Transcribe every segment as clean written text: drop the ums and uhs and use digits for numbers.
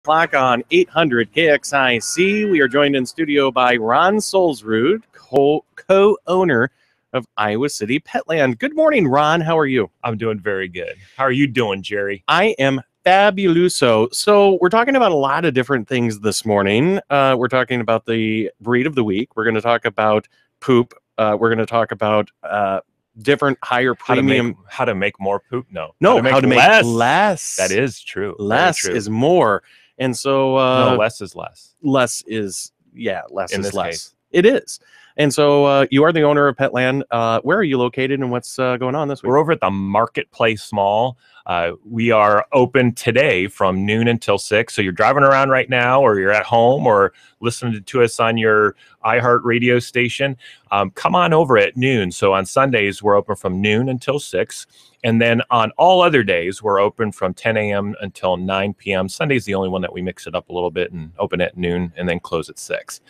o'clock on 800 KXIC. We are joined in studio by Ron Solsrud, co-owner of Iowa City Petland. Good morning, Ron. How are you? I'm doing very good. How are you doing, Jerry? I am fabuloso. So we're talking about a lot of different things this morning. We're talking about the breed of the week. We're going to talk about poop. We're going to talk about different higher premium. How to make more poop? No, how to make less. That is true. Less is more. And so no, less is less. Less is less in is this less. Case. It is. And so you are the owner of Petland. Where are you located and what's going on this week? We're over at the Marketplace Mall. We are open today from noon until 6. So you're driving around right now, or you're at home, or listening to us on your iHeart radio station. Come on over at noon. So on Sundays, we're open from noon until 6. And then on all other days, we're open from 10 a.m. until 9 p.m. Sunday's the only one that we mix it up a little bit and open at noon and then close at 6.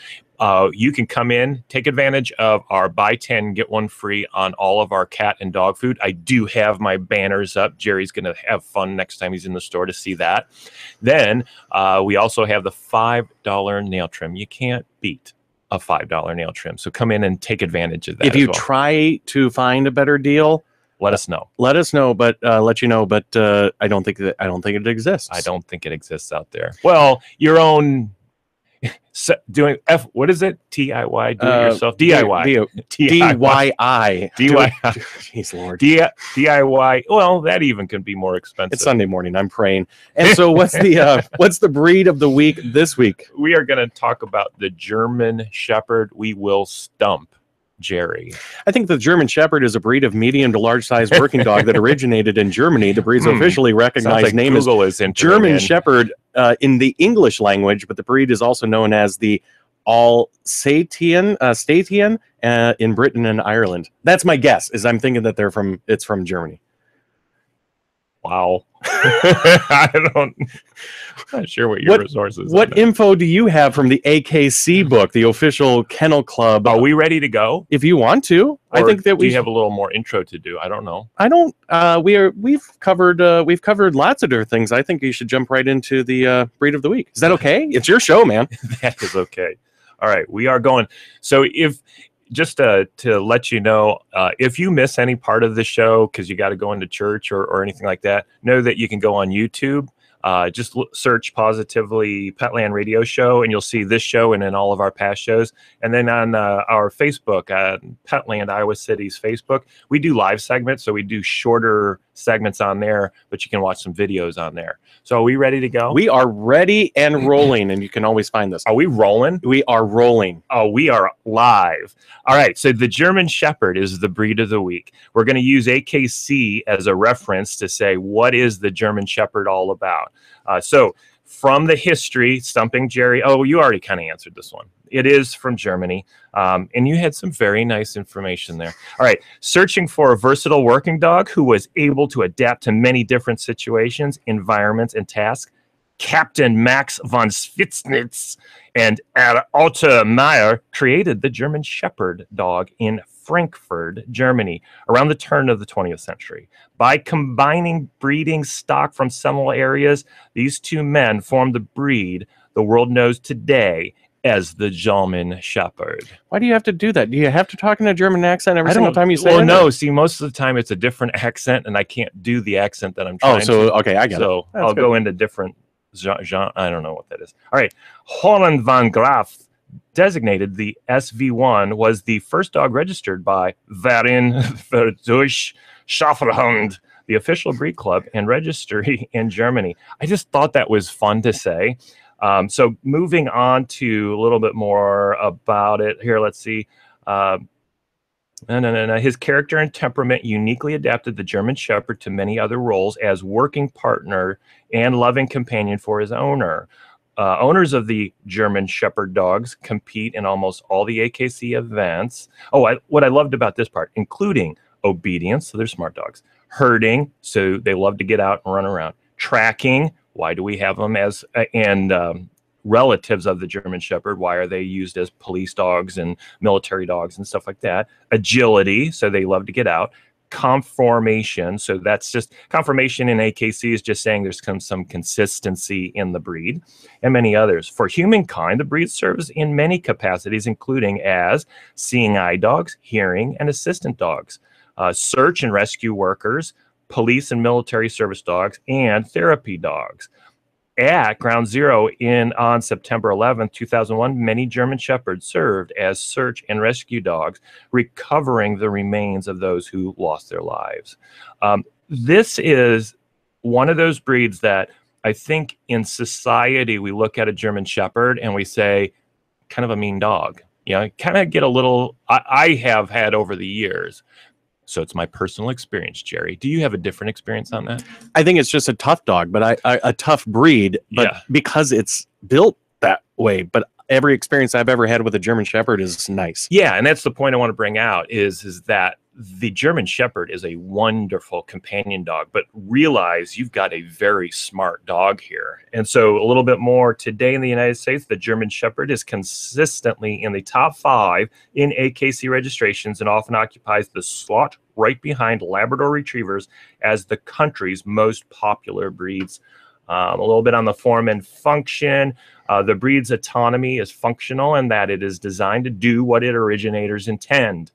You can come in, take advantage of our buy 10, get one free on all of our cat and dog food. I do have my banners up. Jerry's going to have fun next time he's in the store to see that. Then we also have the $5 nail trim. You can't beat a $5 nail trim. So come in and take advantage of that. If you try to find a better deal, let us know. Let us know, but let you know. But I don't think it exists. I don't think it exists out there. Well, your own doing what is it? DIY, do it yourself. DIY. DIY. Jeez Lord. DIY. Well, that even can be more expensive. It's Sunday morning. I'm praying. And so, what's the breed of the week this week? We are going to talk about the German Shepherd. We will stump Jerry. I think the German Shepherd is a breed of medium to large size working dog that originated in Germany. The breed's officially recognized name Google is German Shepherd in the English language, but the breed is also known as the Alsatian in Britain and Ireland. That's my guess. Is I'm thinking that it's from Germany. Wow. I'm not sure what your resources are. What info do you have from the AKC book, the official Kennel Club? Are we ready to go? If you want to. Or I think that we have a little more intro to do. I don't know. I don't we've covered lots of different things. I think you should jump right into the breed of the week. Is that okay? It's your show, man. That is okay. All right, we are going. So just to let you know, if you miss any part of the show because you got to go into church or anything like that, know that you can go on YouTube. Just search PAWSitively Petland Radio Show, and you'll see this show and then all of our past shows. And then on our Facebook, Petland Iowa City's Facebook, we do live segments. So we do shorter segments on there, but you can watch some videos on there. So are we ready to go? We are ready and rolling, and you can always find this. Are we rolling? We are rolling. Oh, we are live. All right. So the German Shepherd is the breed of the week. We're going to use AKC as a reference to say, what is the German Shepherd all about? So from the history, stumping Jerry. Oh, you already kind of answered this one. It is from Germany. And you had some very nice information there. All right. Searching for a versatile working dog who was able to adapt to many different situations, environments, and tasks. Captain Max von Spitznitz and Alta Meyer created the German Shepherd dog in Frankfurt, Germany, around the turn of the 20th century. By combining breeding stock from several areas, these two men formed the breed the world knows today as the German Shepherd. Why do you have to do that? Do you have to talk in a German accent every single time you say it? Well, no. See, most of the time it's a different accent, and I can't do the accent that I'm trying to. Oh, so, okay, I got it. So I'll go into different genre. I don't know what that is. All right. Holland von Graaf designated the SV1 was the first dog registered by Verein für Deutsche Schäferhund, the official breed club and registry in Germany. I just thought that was fun to say. So moving on to a little bit more about it here. Let's see. His character and temperament uniquely adapted the German Shepherd to many other roles as working partner and loving companion for his owner. Owners of the German Shepherd dogs compete in almost all the AKC events. Oh, what I loved about this part, including obedience, so they're smart dogs, herding, so they love to get out and run around, tracking, why do we have them as, and relatives of the German Shepherd, why are they used as police dogs and military dogs and stuff like that, agility, so they love to get out, conformation. So that's just conformation in AKC is just saying there's some consistency in the breed, and many others. For humankind, the breed serves in many capacities, including as seeing eye dogs, hearing and assistant dogs, search and rescue workers, police and military service dogs, and therapy dogs. At Ground Zero on September 11th, 2001, many German Shepherds served as search and rescue dogs, recovering the remains of those who lost their lives. This is one of those breeds that I think in society we look at a German Shepherd and we say, kind of a mean dog. You know, kind of get a little, I have had over the years. So it's my personal experience, Jerry. Do you have a different experience on that? I think it's just a tough dog, but a tough breed, but because it's built that way. But every experience I've ever had with a German Shepherd is nice. Yeah, and that's the point I want to bring out is that the German Shepherd is a wonderful companion dog, but realize you've got a very smart dog here. And so a little bit more today in the United States, the German Shepherd is consistently in the top 5 in AKC registrations and often occupies the slot right behind Labrador Retrievers as the country's most popular breeds. A little bit on the form and function. The breed's autonomy is functional in that it is designed to do what its originators intended.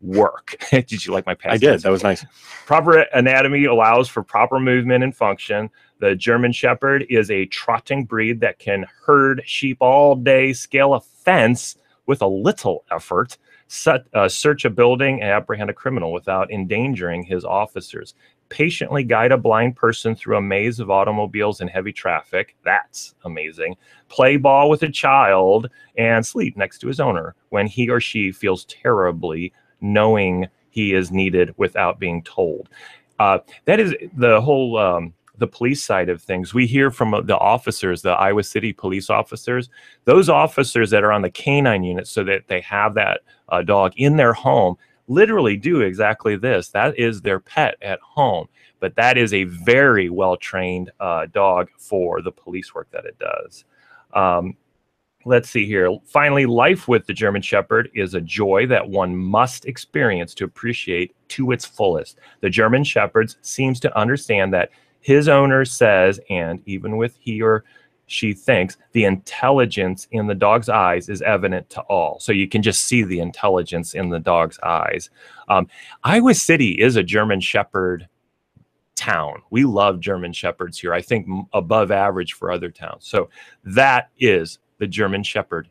Work. Did you like my past? I did. That was nice. Proper anatomy allows for proper movement and function. The German Shepherd is a trotting breed that can herd sheep all day, scale a fence with a little effort, search a building, and apprehend a criminal without endangering his officers. Patiently guide a blind person through a maze of automobiles and heavy traffic. That's amazing. Play ball with a child and sleep next to his owner when he or she feels terribly, knowing he is needed without being told. That is the whole the police side of things. We hear from the officers, the Iowa City police officers, those officers that are on the canine unit so that they have that dog in their home, literally do exactly this. That is their pet at home. But that is a very well-trained dog for the police work that it does. Let's see here. Finally, life with the German Shepherd is a joy that one must experience to appreciate to its fullest. The German Shepherd seems to understand that his owner says, and even with he or she thinks, the intelligence in the dog's eyes is evident to all. So you can just see the intelligence in the dog's eyes. Iowa City is a German Shepherd town. We love German Shepherds here. I think above average for other towns. So that is the German Shepherd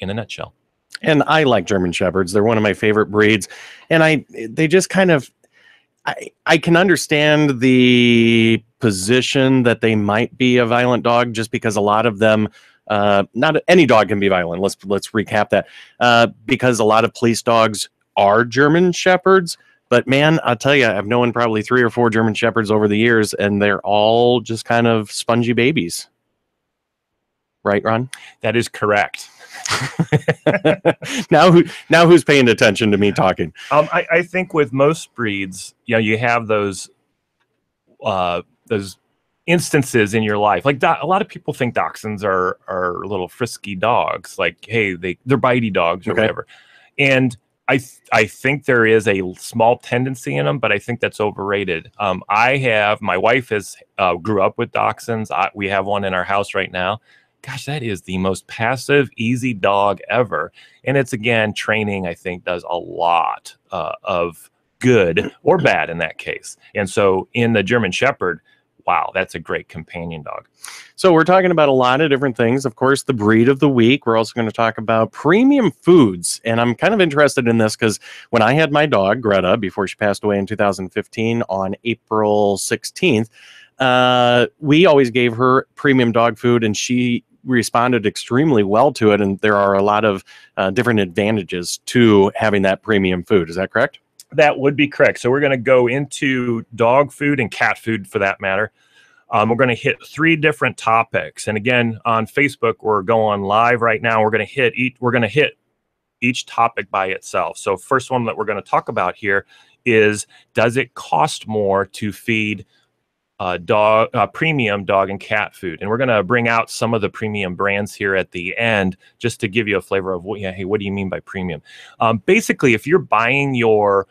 in a nutshell. And I like German Shepherds. They're one of my favorite breeds. And they just kind of, I can understand the position that they might be a violent dog just because a lot of them, not any dog can be violent. Let's recap that. Because a lot of police dogs are German Shepherds. But man, I'll tell you, I've known probably 3 or 4 German Shepherds over the years, and they're all just kind of spongy babies. Right, Ron? That is correct. Now who's paying attention to me talking? I think with most breeds, you know, you have those instances in your life. Like a lot of people think dachshunds are little frisky dogs. Like, hey, they're bitey dogs or whatever. And I think there is a small tendency in them, but I think that's overrated. My wife grew up with dachshunds. We have one in our house right now. Gosh, that is the most passive, easy dog ever. And it's, again, training, I think, does a lot of good or bad in that case. And so in the German Shepherd, wow, that's a great companion dog. So we're talking about a lot of different things. Of course, the breed of the week. We're also going to talk about premium foods. And I'm kind of interested in this because when I had my dog, Greta, before she passed away in 2015 on April 16th, we always gave her premium dog food, and she responded extremely well to it. And there are a lot of different advantages to having that premium food. Is that correct? That would be correct. So we're going to go into dog food and cat food for that matter. We're going to hit 3 different topics. And again, on Facebook, we're going live right now. We're going to hit each topic by itself. So first one that we're going to talk about here is, does it cost more to feed premium dog and cat food? And we're going to bring out some of the premium brands here at the end just to give you a flavor of hey, what do you mean by premium? Basically, if you're buying your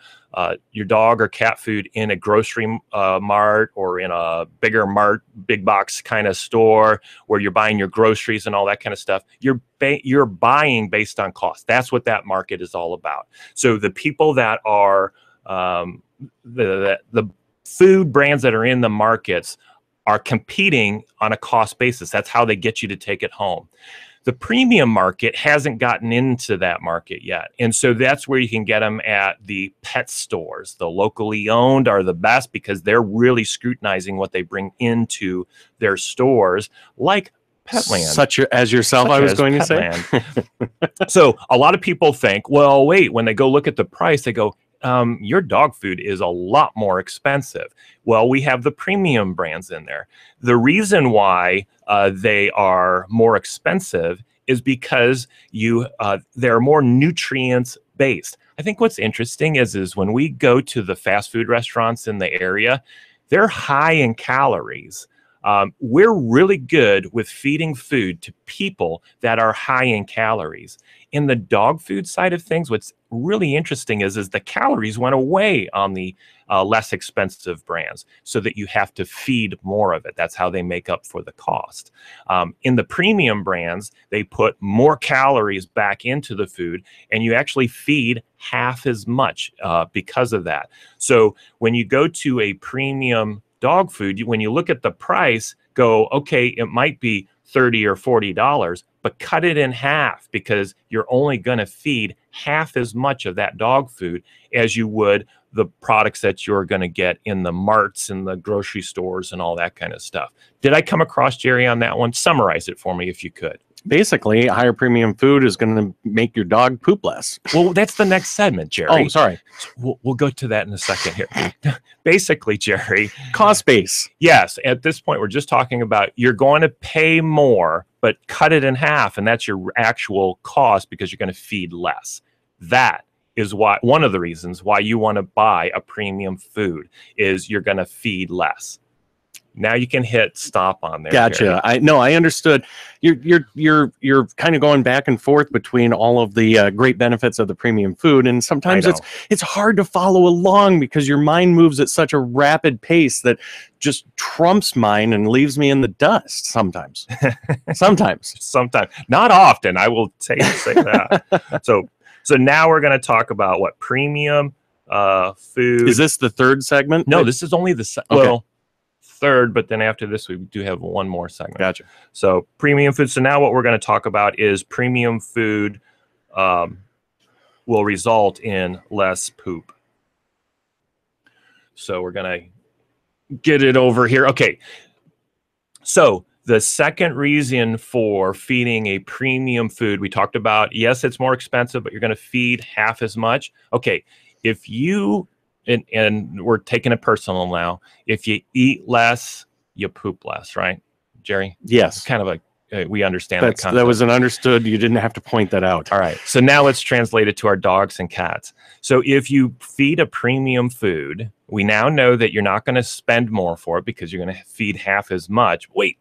your dog or cat food in a grocery mart or in a bigger mart, big box kind of store where you're buying your groceries and all that kind of stuff, you're buying based on cost. That's what that market is all about. So the people that are the food brands that are in the markets are competing on a cost basis. That's how they get you to take it home. The premium market hasn't gotten into that market yet. And so that's where you can get them at the pet stores. The locally owned are the best because they're really scrutinizing what they bring into their stores, like Petland. Such as yourself, I was going to say. So a lot of people think, well, wait, when they go look at the price, they go, your dog food is a lot more expensive. Well, we have the premium brands in there. The reason why they are more expensive is because they're more nutrients based. I think what's interesting is when we go to the fast food restaurants in the area, they're high in calories. We're really good with feeding food to people that are high in calories. In the dog food side of things, what's really interesting is the calories went away on the less expensive brands so that you have to feed more of it. That's how they make up for the cost. In the premium brands, they put more calories back into the food and you actually feed half as much because of that. So when you go to a premium dog food, when you look at the price, go, okay, it might be $30 or $40, but cut it in half because you're only going to feed half as much of that dog food as you would the products that you're going to get in the marts and the grocery stores and all that kind of stuff. Did I come across, Jerry, on that one? Summarize it for me if you could. Basically, higher premium food is going to make your dog poop less. Well, that's the next segment, Jerry. Oh, sorry. So we'll go to that in a second here. Basically, Jerry. Cost base. Yes. At this point, we're just talking about you're going to pay more, but cut it in half, and that's your actual cost because you're going to feed less. That is why one of the reasons why you want to buy a premium food is you're going to feed less. Now you can hit stop on there. Gotcha. Jerry. I understood. You're kind of going back and forth between all of the great benefits of the premium food, and sometimes it's hard to follow along because your mind moves at such a rapid pace that just trumps mine and leaves me in the dust. Sometimes, sometimes, not often. I will say that. So now we're going to talk about what premium food. Is this the third segment? No, this is only the well. Third, but then after this we do have one more segment. Gotcha. So premium food. So now what we're going to talk about is premium food will result in less poop. So we're going to get it over here. Okay. So the second reason for feeding a premium food, we talked about, yes, it's more expensive, but you're going to feed half as much. Okay. If you and we're taking it personal now. If you eat less, you poop less, right, Jerry? Yes. It's kind of we understand that concept. That was an understood. You didn't have to point that out. All right. So now let's translate it to our dogs and cats. So if you feed a premium food, we now know that you're not going to spend more for it because you're going to feed half as much. Wait,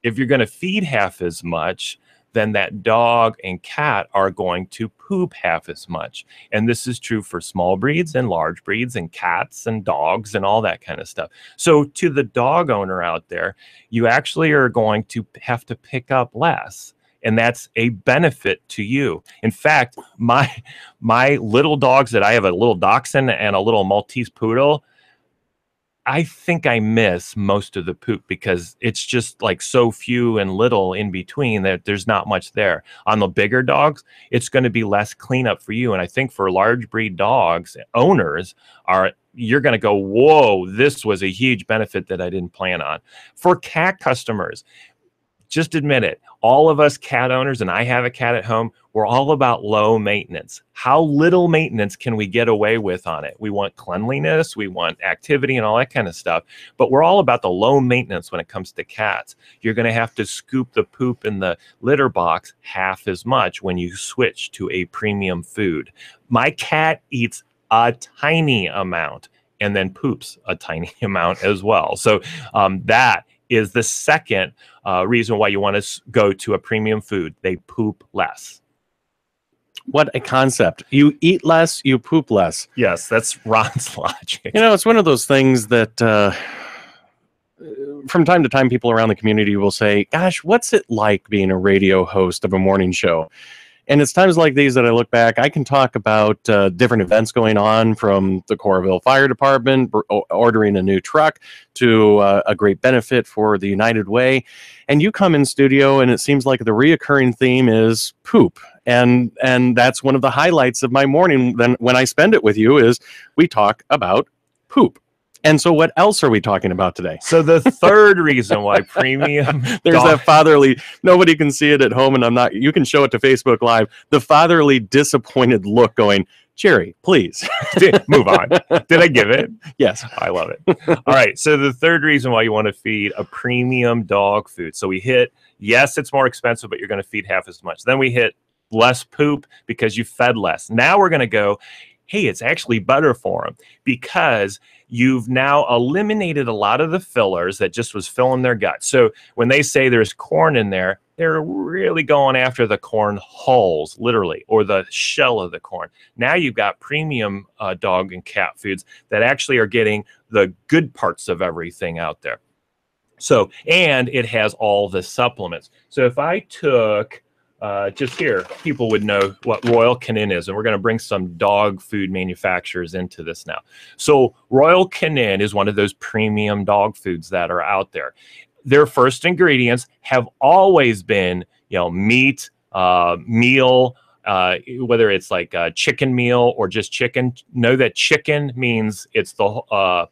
if you're going to feed half as much, then that dog and cat are going to poop half as much. And this is true for small breeds and large breeds and cats and dogs and all that kind of stuff. So to the dog owner out there, you actually are going to have to pick up less. And that's a benefit to you. In fact, my little dogs that I have, a little dachshund and a little Maltese poodle, I think I miss most of the poop because it's just like so few and little in between that there's not much there. On the bigger dogs, it's going to be less cleanup for you. And I think for large breed dogs, owners you're going to go, whoa, this was a huge benefit that I didn't plan on. For cat customers, just admit it. All of us cat owners, and I have a cat at home, we're all about low maintenance. How little maintenance can we get away with on it? We want cleanliness, we want activity and all that kind of stuff, but we're all about the low maintenance when it comes to cats. You're going to have to scoop the poop in the litter box half as much when you switch to a premium food. My cat eats a tiny amount and then poops a tiny amount as well. So that is the second reason why you want to go to a premium food. They poop less. What a concept. You eat less, you poop less. Yes, that's Ron's logic. You know, it's one of those things that from time to time, people around the community will say, gosh, what's it like being a radio host of a morning show? And it's times like these that I look back, I can talk about different events going on, from the Coralville Fire Department ordering a new truck to a great benefit for the United Way. And you come in studio and it seems like the reoccurring theme is poop. And that's one of the highlights of my morning then when I spend it with you is we talk about poop. And so what else are we talking about today? So the third reason why premium There's that fatherly, nobody can see it at home, and I'm not, you can show it to Facebook Live, the fatherly disappointed look going, Jerry, please. Move on. Did I give it? Yes. I love it. All right. So the third reason why you want to feed a premium dog food. So we hit, yes, it's more expensive, but you're going to feed half as much. Then we hit less poop because you fed less. Now we're going to go, hey, it's actually better for them because you've now eliminated a lot of the fillers that just was filling their gut. So when they say there's corn in there, they're really going after the corn hulls, literally, or the shell of the corn. Now you've got premium dog and cat foods that actually are getting the good parts of everything out there. So, and it has all the supplements. So if I took just here, people would know what Royal Canin is, and we're going to bring some dog food manufacturers into this now. So Royal Canin is one of those premium dog foods that are out there. Their first ingredients have always been, you know, meat, meal, whether it's like a chicken meal or just chicken. Know that chicken means it's the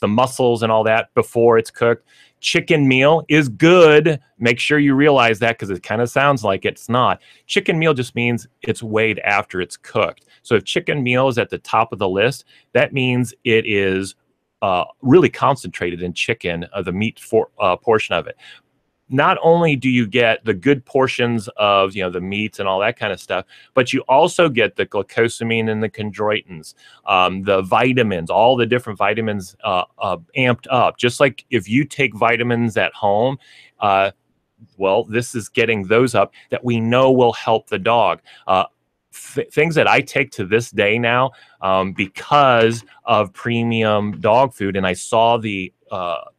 muscles and all that before it's cooked. Chicken meal is good. Make sure you realize that because it kind of sounds like it's not. Chicken meal just means it's weighed after it's cooked. So if chicken meal is at the top of the list, that means it is really concentrated in chicken, the meat portion of it. Not only do you get the good portions of, you know, the meats and all that kind of stuff, but you also get the glucosamine and the chondroitins, the vitamins, all the different vitamins amped up. Just like if you take vitamins at home, well, this is getting those up that we know will help the dog. Things that I take to this day now because of premium dog food, and I saw the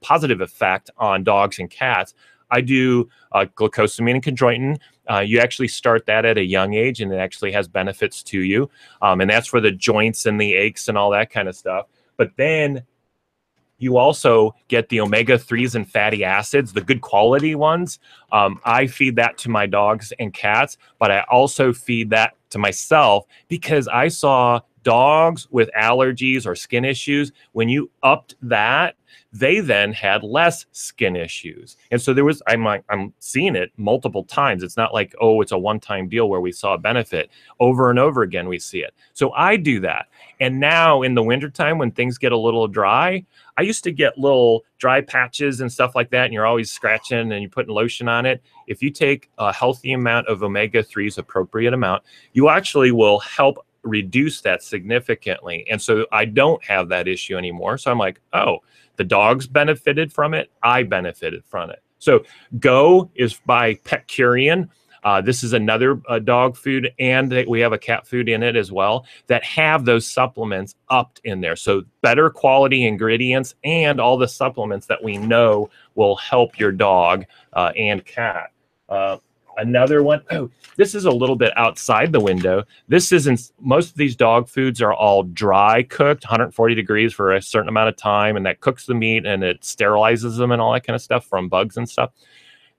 positive effect on dogs and cats. I do glucosamine and chondroitin. You actually start that at a young age, and it actually has benefits to you. And that's for the joints and the aches and all that kind of stuff. But then you also get the omega-3s and fatty acids, the good quality ones. I feed that to my dogs and cats, but I also feed that to myself because I saw dogs with allergies or skin issues. When you upped that, they then had less skin issues. And so there was, I'm seeing it multiple times. It's not like, oh, it's a one-time deal where we saw a benefit. Over and over again, we see it. So I do that. And now in the wintertime, when things get a little dry, I used to get little dry patches and stuff like that, and you're always scratching and you're putting lotion on it. If you take a healthy amount of omega-3s, appropriate amount, you actually will help reduce that significantly. And so I don't have that issue anymore. So I'm like, oh, the dogs benefited from it. I benefited from it. So Go is by Petcurian. This is another dog food, and we have a cat food in it as well that have those supplements upped in there. So better quality ingredients and all the supplements that we know will help your dog and cat. Another one, oh, this is a little bit outside the window. This isn't, most of these dog foods are all dry cooked, 140 degrees for a certain amount of time, and that cooks the meat and it sterilizes them and all that kind of stuff from bugs and stuff.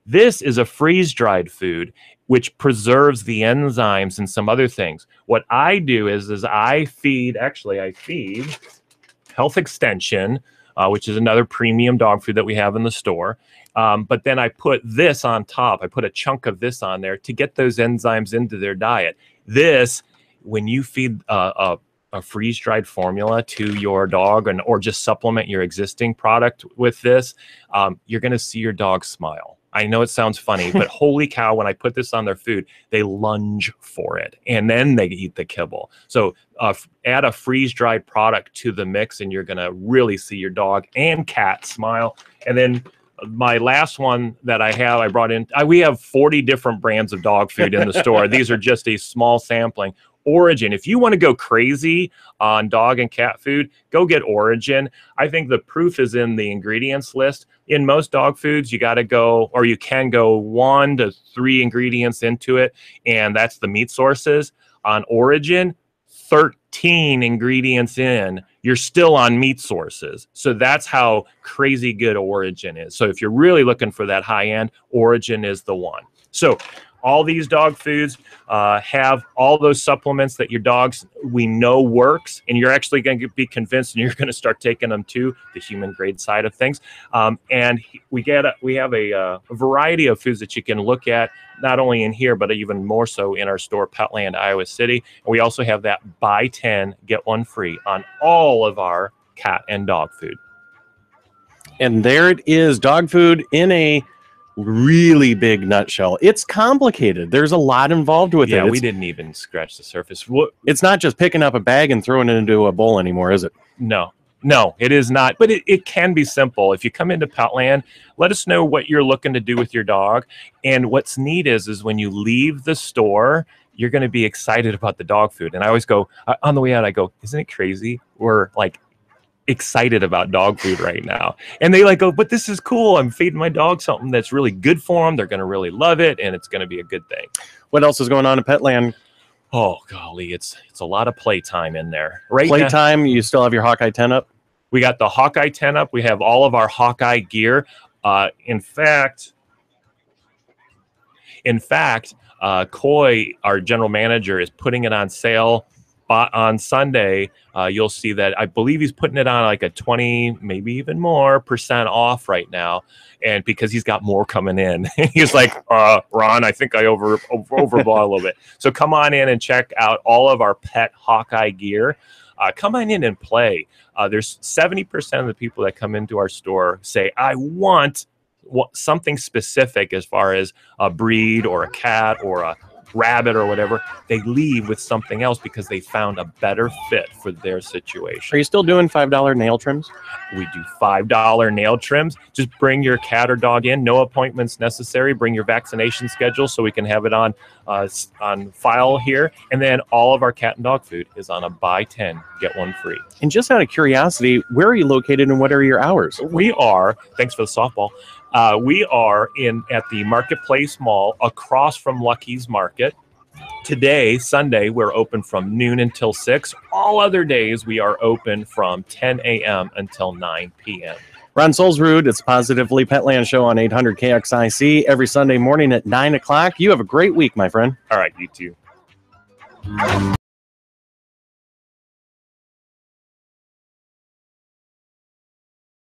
This is a freeze-dried food, which preserves the enzymes and some other things. What I do is I feed Health Extension, which is another premium dog food that we have in the store. But then I put this on top. I put a chunk of this on there to get those enzymes into their diet. This, when you feed a freeze-dried formula to your dog or just supplement your existing product with this, you're going to see your dog smile. I know it sounds funny, but holy cow, when I put this on their food, they lunge for it, and then they eat the kibble. So add a freeze-dried product to the mix, and you're going to really see your dog and cat smile. And then My last one that I brought in, we have 40 different brands of dog food in the store. These are just a small sampling. Origin, if you want to go crazy on dog and cat food, go get Origin. I think the proof is in the ingredients list. In most dog foods, you got to go, or you can go 1 to 3 ingredients into it, and that's the meat sources. On Origin, 13 ingredients in, you're still on meat sources. So that's how crazy good Origin is. So if you're really looking for that high end, Origin is the one. So all these dog foods have all those supplements that your dogs, we know works, and you're actually going to be convinced, and you're going to start taking them to the human grade side of things. And we have a variety of foods that you can look at, not only in here, but even more so in our store, Petland, Iowa City. And we also have that buy 10, get 1 free on all of our cat and dog food. And there it is, dog food in a really big nutshell. It's complicated. There's a lot involved with it. Yeah, we didn't even scratch the surface. It's not just picking up a bag and throwing it into a bowl anymore, is it? No, it is not. But it can be simple. If you come into Petland, let us know what you're looking to do with your dog. And what's neat is when you leave the store, you're going to be excited about the dog food. And I always go, on the way out, I go, isn't it crazy? We're like excited about dog food right now. And they like go, but this is cool. I'm feeding my dog something that's really good for them. They're going to really love it, and it's going to be a good thing. What else is going on in Petland? Oh, golly, it's a lot of playtime in there. Right, playtime, you still have your Hawkeye 10 up? We got the Hawkeye 10 up. We have all of our Hawkeye gear. In fact, Coy, our general manager, is putting it on sale on Sunday. You'll see that I believe he's putting it on like a 20, maybe even more % off right now. And because he's got more coming in, he's like, Ron, I think I overbought a little bit. So come on in and check out all of our pet Hawkeye gear. Come on in and play. There's 70% of the people that come into our store say, I want something specific as far as a breed or a cat or a rabbit or whatever. They leave with something else because they found a better fit for their situation. Are you still doing $5 nail trims? We do $5 nail trims. Just bring your cat or dog in. No appointments necessary. Bring your vaccination schedule so we can have it on file here. And then all of our cat and dog food is on a buy 10, get 1 free. And just out of curiosity, where are you located and what are your hours? We are, thanks for the softball, we are at the Marketplace Mall across from Lucky's Market. Today, Sunday, we're open from noon until 6. All other days, we are open from 10 a.m. until 9 p.m. Ron Solsrud, it's Positively Petland Show on 800 KXIC every Sunday morning at 9 o'clock. You have a great week, my friend. All right, you too.